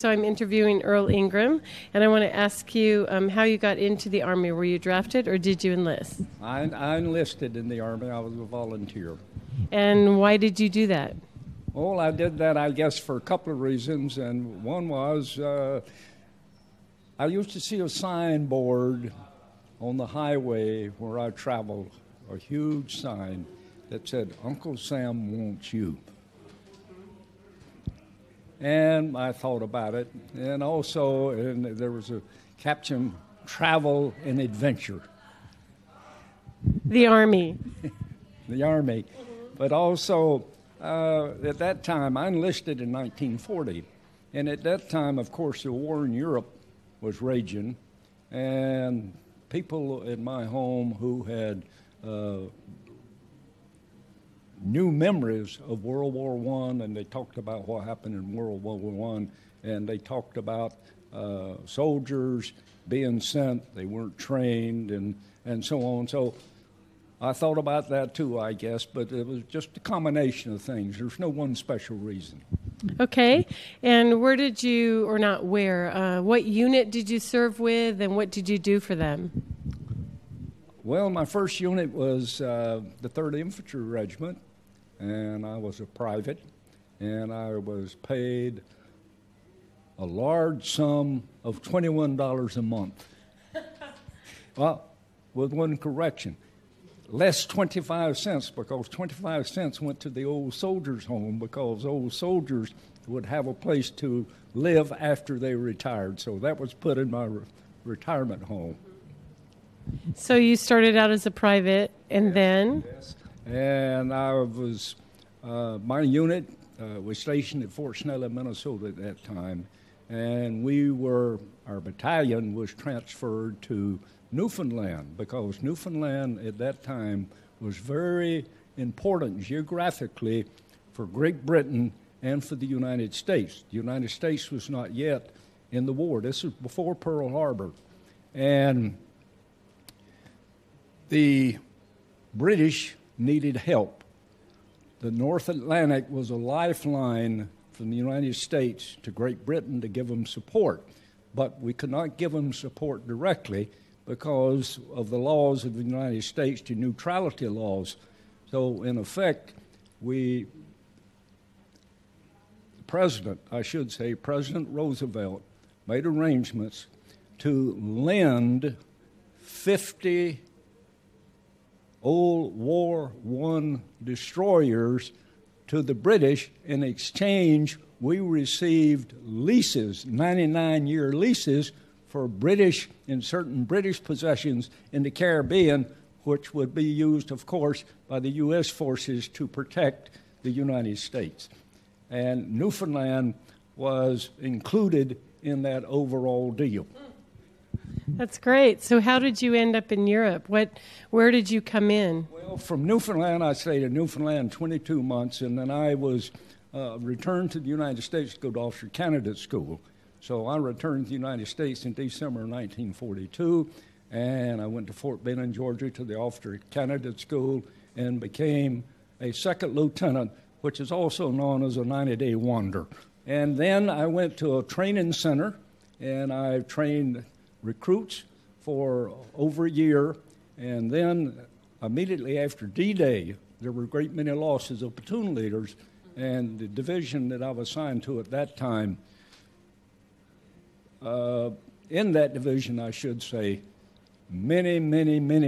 So I'm interviewing Earl Ingram, and I want to ask you how you got into the Army. Were you drafted or did you enlist? I enlisted in the Army. I was a volunteer. And why did you do that? Well, I did that, I guess, for a couple of reasons, and one was I used to see a signboard on the highway where I traveled, a huge sign that said, "Uncle Sam wants you." And I thought about it, and also there was a caption, "Travel and Adventure." The Army. The Army. But also, at that time, I enlisted in 1940, and at that time, of course, the war in Europe was raging, and people in my home who had new memories of World War I, and they talked about what happened in World War I, and they talked about soldiers being sent, they weren't trained, and so on. So I thought about that too, I guess, but it was just a combination of things. There's no one special reason. Okay. And where did you, or not where, what unit did you serve with, and what did you do for them? Well, my first unit was the 3rd Infantry Regiment, and I was a private, and I was paid a large sum of $21 a month. Well, with one correction, less 25 cents, because 25 cents went to the old soldiers' home, because old soldiers would have a place to live after they retired. So that was put in my retirement home. So you started out as a private, and then? Yes. And I was, my unit was stationed at Fort Snelling, Minnesota at that time, and our battalion was transferred to Newfoundland, because Newfoundland at that time was very important geographically for Great Britain and for the United States. The United States was not yet in the war. This was before Pearl Harbor. And the British needed help. The North Atlantic was a lifeline from the United States to Great Britain to give them support, but we could not give them support directly because of the laws of the United States, the neutrality laws. So in effect, President Roosevelt made arrangements to lend 50 old War I destroyers to the British. In exchange, we received leases, 99-year leases, for certain British possessions in the Caribbean, which would be used, of course, by the U.S. forces to protect the United States. And Newfoundland was included in that overall deal. That's great. So how did you end up in Europe? Where did you come in? Well, from Newfoundland, I stayed in Newfoundland 22 months, and then I was returned to the United States to go to Officer Candidate School. So I returned to the United States in December of 1942, and I went to Fort Benning, Georgia, to the Officer Candidate School and became a second lieutenant, which is also known as a 90-day wonder. And then I went to a training center, and I trained recruits for over a year. And then immediately after D-Day, there were a great many losses of platoon leaders, and the division that I was assigned to at that time, in that division, I should say, many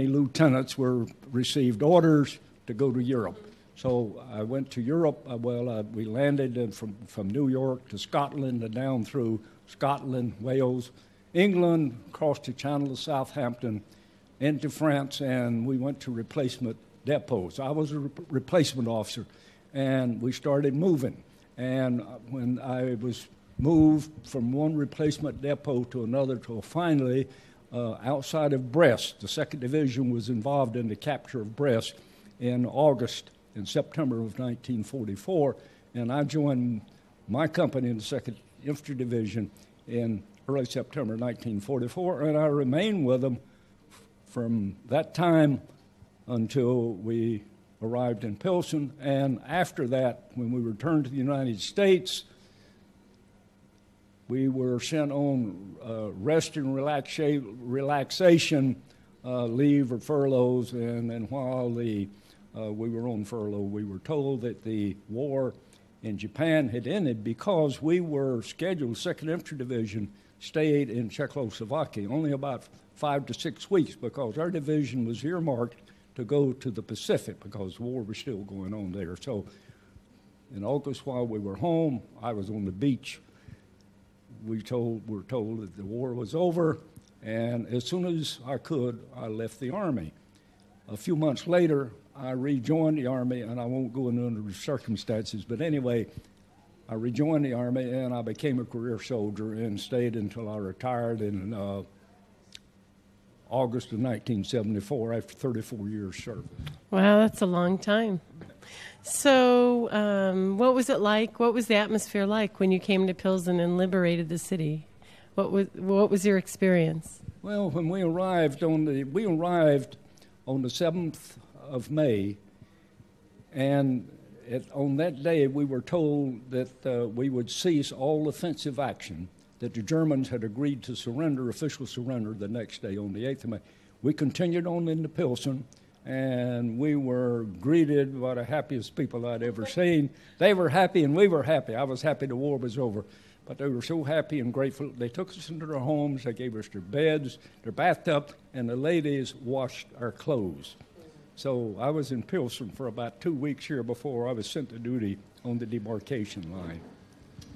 lieutenants received orders to go to Europe. So I went to Europe. We landed from New York to Scotland and down through Scotland, Wales, England, across the Channel to Southampton, into France, and we went to replacement depots. I was a replacement officer, and we started moving. And when I was moved from one replacement depot to another, till finally, outside of Brest, the 2nd Division was involved in the capture of Brest in September of 1944, and I joined my company in the 2nd Infantry Division in early September 1944, and I remained with them from that time until we arrived in Pilsen. And after that, when we returned to the United States, we were sent on rest and relaxation leave or furloughs, and while we were on furlough, we were told that the war in Japan had ended because we were scheduled, 2nd Infantry Division stayed in Czechoslovakia only about 5 to 6 weeks because our division was earmarked to go to the Pacific because the war was still going on there. So in August, while we were home, I was on the beach. We were told that the war was over, and as soon as I could, I left the Army. A few months later, I rejoined the Army, and I won't go into the circumstances, but anyway, I rejoined the Army, and I became a career soldier and stayed until I retired in August of 1974 after 34 years service. Wow, that's a long time. So what was it like? What was the atmosphere like when you came to Pilsen and liberated the city? What was your experience? Well, when we arrived on the 7th of May, and on that day we were told that we would cease all offensive action, that the Germans had agreed to surrender, official surrender, the next day on the 8th of May. We continued on into Pilsen, and we were greeted by the happiest people I'd ever seen. They were happy and we were happy. I was happy the war was over. But they were so happy and grateful. They took us into their homes. They gave us their beds, their bathtub, and the ladies washed our clothes. So I was in Pilsen for about 2 weeks here before I was sent to duty on the demarcation line.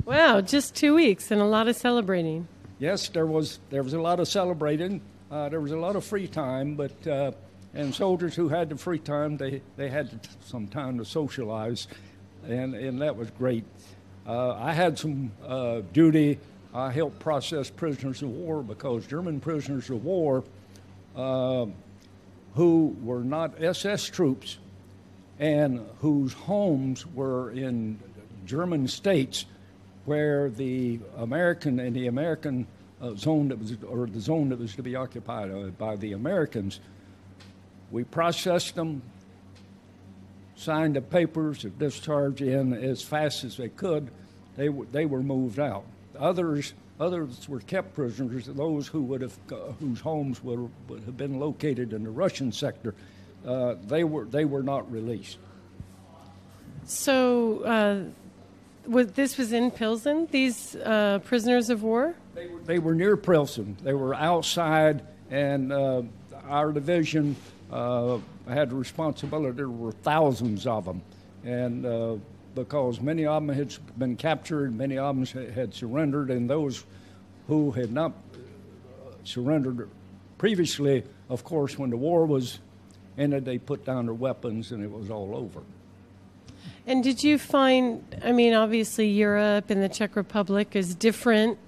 Wow, just 2 weeks and a lot of celebrating. Yes, there was a lot of celebrating. There was a lot of free time, but and soldiers who had the free time, they had some time to socialize, and that was great. I had some duty. I helped process prisoners of war because German prisoners of war who were not SS troops and whose homes were in German states where the American zone that was, or the zone that was to be occupied by the Americans, we processed them, signed the papers of discharge in as fast as they could. They were moved out. Others were kept prisoners. Those whose homes would have been located in the Russian sector, they were not released. So this was in Pilsen, these prisoners of war? They were near Pilsen. They were outside, and our division had the responsibility. There were thousands of them, and because many of them had been captured, many of them had surrendered, and those who had not surrendered previously, of course, when the war was ended, they put down their weapons, and it was all over. And did you find, I mean, obviously Europe and the Czech Republic is different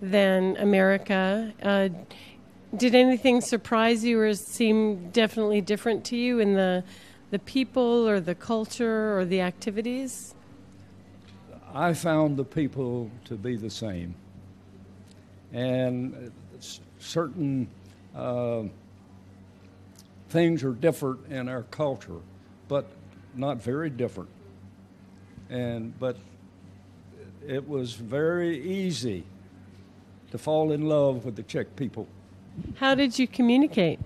than America. Did anything surprise you or seem definitely different to you in the people or the culture or the activities? I found the people to be the same. And certain things are different in our culture, but not very different. But it was very easy to fall in love with the Czech people. How did you communicate?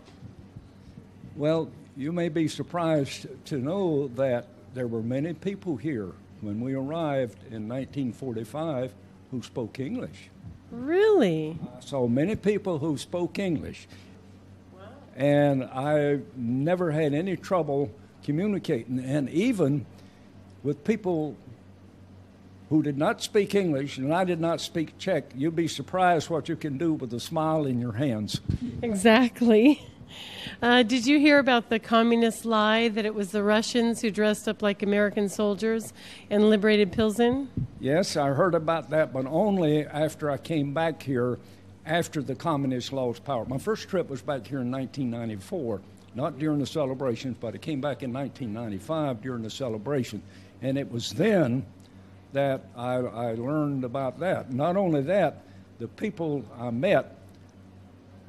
Well, you may be surprised to know that there were many people here when we arrived in 1945 who spoke English. Really? I saw many people who spoke English. Wow. And I never had any trouble communicating. And even with people who did not speak English, and I did not speak Czech, you'd be surprised what you can do with a smile in your hands. Exactly. Did you hear about the communist lie that it was the Russians who dressed up like American soldiers and liberated Pilsen? Yes, I heard about that, but only after I came back here after the communists lost power. My first trip was back here in 1994, not during the celebrations, but I came back in 1995 during the celebration. And it was then that I learned about that. Not only that, the people I met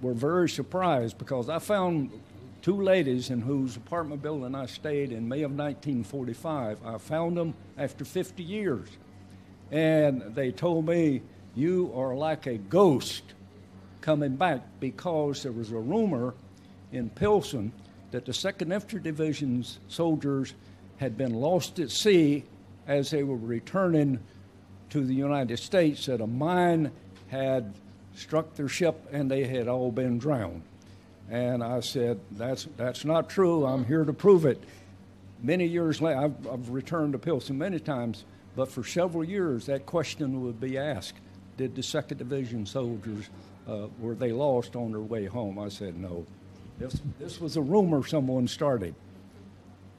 were very surprised because I found two ladies in whose apartment building I stayed in May of 1945. I found them after 50 years. And they told me you are like a ghost coming back, because there was a rumor in Pilsen that the 2nd Infantry Division's soldiers had been lost at sea as they were returning to the United States, that a mine had struck their ship and they had all been drowned. And I said, that's not true. I'm here to prove it. Many years later, I've returned to Pilsen many times, but for several years that question would be asked. Did the 2nd Division soldiers, were they lost on their way home? I said, no. This was a rumor someone started.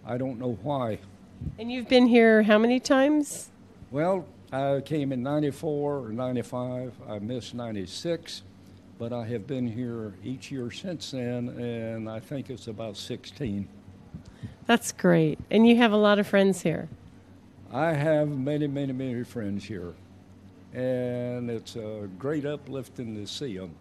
I don't know why. And you've been here how many times? Well, I came in 94 or 95. I missed 96, but I have been here each year since then, and I think it's about 16. That's great. And you have a lot of friends here. I have many friends here, and it's a great uplifting to see them.